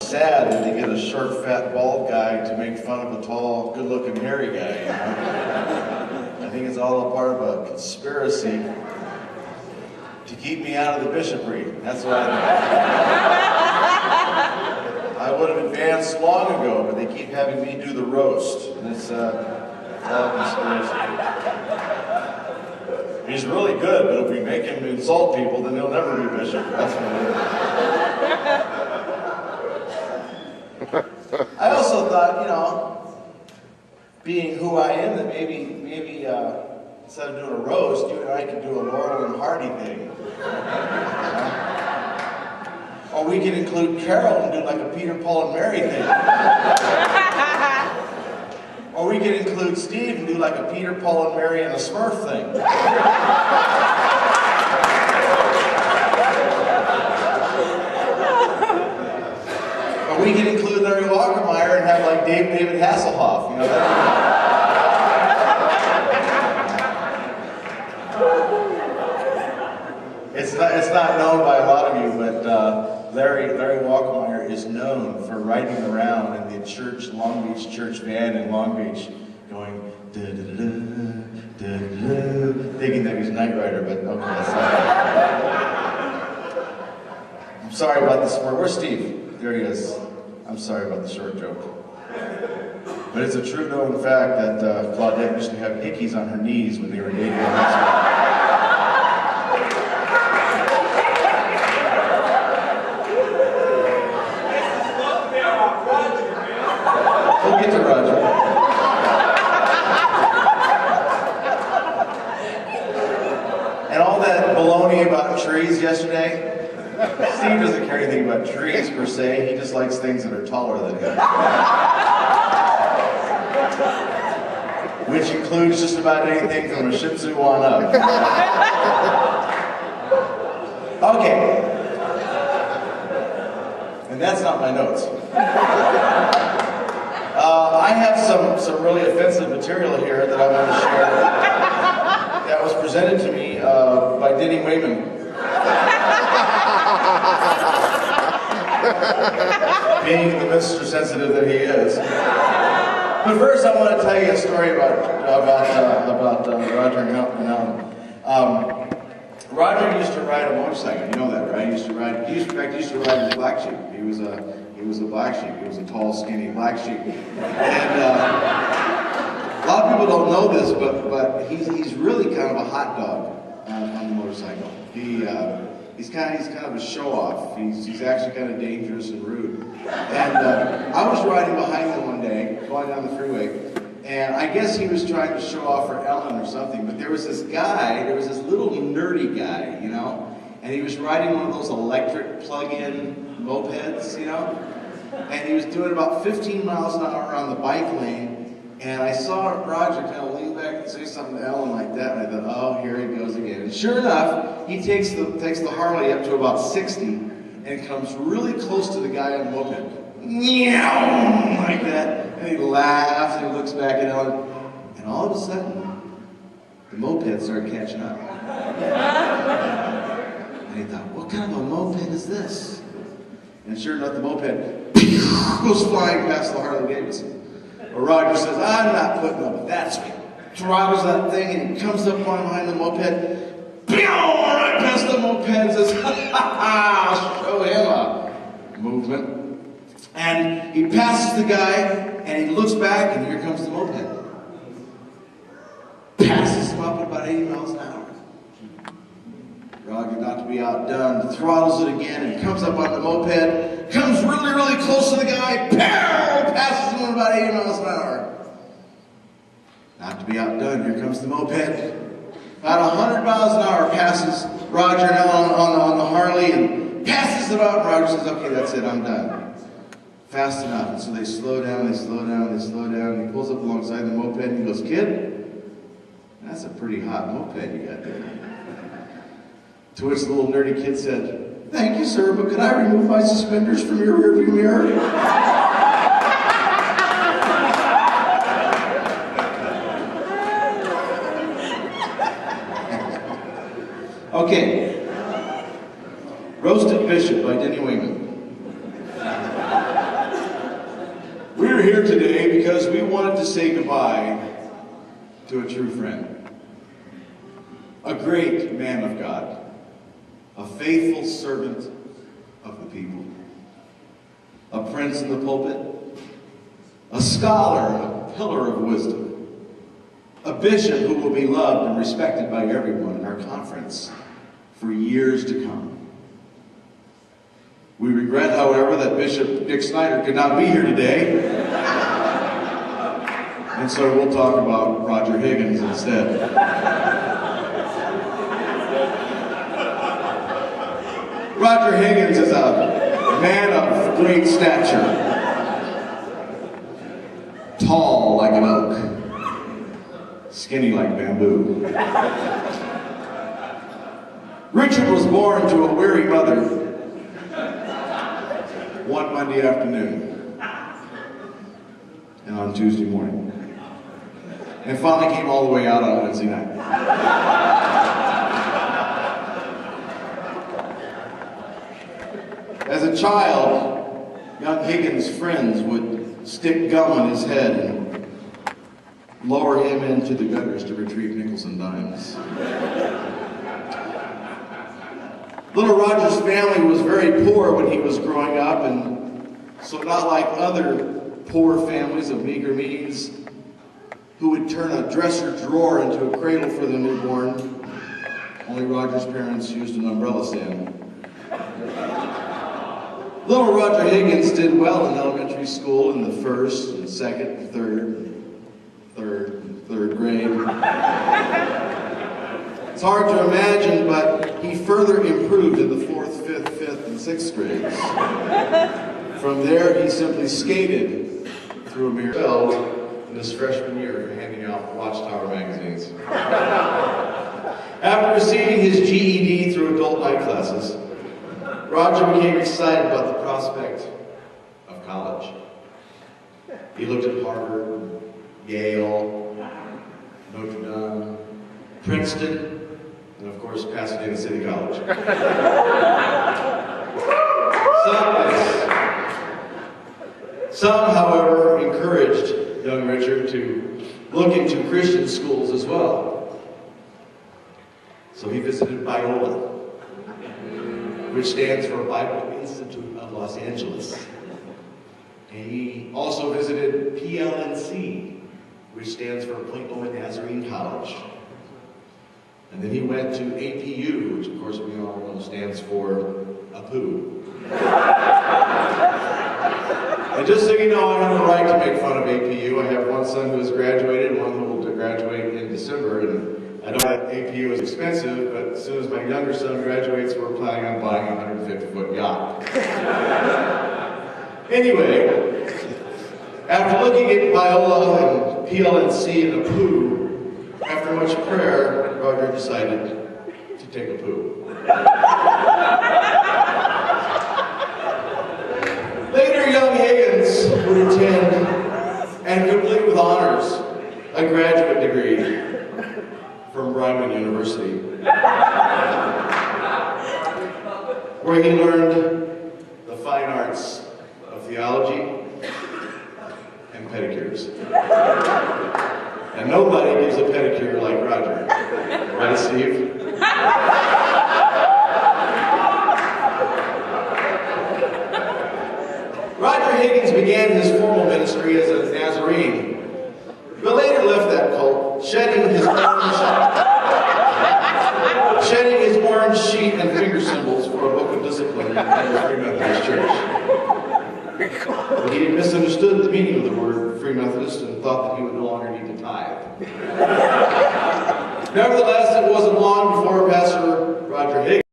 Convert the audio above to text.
sad that they get a short, fat, bald guy to make fun of a tall, good-looking, hairy guy. You know? I think it's all a part of a conspiracy to keep me out of the bishopry. That's what I think. I would have advanced long ago, but they keep having me do the roast. And it's all a conspiracy. He's really good, but if we make him insult people, then he'll never be bishop. That's what it is. I also thought, you know, being who I am, that maybe instead of doing a roast, you and I could do a Laurel and Hardy thing. Or we could include Carol and do like a Peter, Paul, and Mary thing. Or we could include Steve and do like a Peter, Paul, and Mary and a Smurf thing. Or we could include Larry Walkermeyer and have like David Hasselhoff. You know that? It's not known by a lot of you, but Larry Walkermeyer is known for riding around in the Long Beach church van in Long Beach, going da-da-da-da, da-da-da, thinking that he's a night rider, but okay, sorry. I'm sorry about the sport. Where's Steve? There he is. I'm sorry about the short joke. But it's a true known fact that Claudette used to have hickeys on her knees when they were dating. We'll get to Roger. And all that baloney about trees yesterday, Steve doesn't care anything about trees per se, he just likes things that are taller than him. Which includes just about anything from a Shih Tzu on up. Okay. And that's not my notes. I have some really offensive material here that I want to share that was presented to me by Denny Wayman. Being the Mr. Sensitive that he is. But first I want to tell you a story about Roger and Ellen. Roger used to ride a motorcycle, you know that, right? He used to ride in the black sheep. He was a black sheep. He was a tall, skinny black sheep. And a lot of people don't know this, but he's really kind of a hot dog on the motorcycle. He's kind of a show-off. He's actually kind of dangerous and rude. And I was riding behind him one day, going down the freeway, and I guess he was trying to show off for Ellen or something, but there was this little nerdy guy, you know, and he was riding one of those electric plug-in mopeds, you know, and he was doing about 15 miles an hour on the bike lane, and I saw Roger kind of lean back and say something to Ellen like that, and I thought, oh, here he goes again. And sure enough, he takes the Harley up to about 60, and comes really close to the guy on the moped. Meow, like that, and he laughs, and he looks back at Ellen, and all of a sudden, the moped started catching up. And he thought, what kind of a moped is this? And sure enough, the moped goes flying past the Harley Davidson. But Roger says, I'm not putting up with that. So he throttles that thing and he comes up on behind the moped, right past the moped and says, ha ha ha, show him a movement. And he passes the guy and he looks back and here comes the moped. Passes him up at about 80 miles an hour. Roger, not to be outdone, throttles it again and comes up on the moped, comes really, really close to the guy, pow, passes him at about 80 miles an hour. Not to be outdone, here comes the moped. About 100 miles an hour passes Roger and Ellen on the Harley and passes them out. And Roger says, okay, that's it, I'm done. Fast enough. And so they slow down, they slow down, they slow down. And he pulls up alongside the moped and he goes, kid, that's a pretty hot moped you got there. To which the little nerdy kid said, thank you, sir, but could I remove my suspenders from your rearview mirror? Okay. Roasted Bishop by Denny Wayman. We're here today because we wanted to say goodbye to a true friend, a great man of God, a faithful servant of the people, a prince in the pulpit, a scholar, a pillar of wisdom, a bishop who will be loved and respected by everyone in our conference for years to come. We regret, however, that Bishop Dick Snyder could not be here today, and so we'll talk about Roger Higgins instead. Roger Higgins is a man of great stature, tall like an oak, skinny like bamboo. Richard was born to a weary mother one Monday afternoon and on Tuesday morning, and finally came all the way out on Wednesday night. As a child, young Higgins' friends would stick gum on his head and lower him into the gutters to retrieve nickels and dimes. Little Roger's family was very poor when he was growing up, and so not like other poor families of meager means who would turn a dresser drawer into a cradle for the newborn, only Roger's parents used an umbrella stand. Little Roger Higgins did well in elementary school in the first and second and third grade. It's hard to imagine, but he further improved in the fourth, fifth, and sixth grades. From there, he simply skated through a mirror in his freshman year for handing out Watchtower magazines. After receiving his GED through adult night classes, Roger became excited about the prospect of college. He looked at Harvard, Yale, Notre Dame, Princeton, and of course Pasadena City College. Some, however, encouraged young Richard to look into Christian schools as well. So he visited Biola, which stands for Bible Institute of Los Angeles. And he also visited PLNC, which stands for Point Loma Nazarene College. And then he went to APU, which of course we all know stands for APU. And just so you know, I have the right to make fun of APU. I have one son who has graduated, one who will graduate in December, and I know that APU is expensive, but as soon as my younger son graduates, we're planning on buying a 150-foot yacht. Anyway, after looking at Biola and PLNC and APU, after much prayer, Roger decided to take a poo. Later, young Higgins would attend and complete with honors a graduate degree from Ryman University, where he learned the fine arts of theology and pedicures. And nobody gives a pedicure like Roger. Right, Steve? Roger Higgins began his formal ministry as a Nazarene, but later left that cult, shedding his orange sheet and finger symbols for a book of discipline at the Free Methodist Church. But he misunderstood the meaning of the word Free Methodist and thought that he would no longer need to tithe. Nevertheless,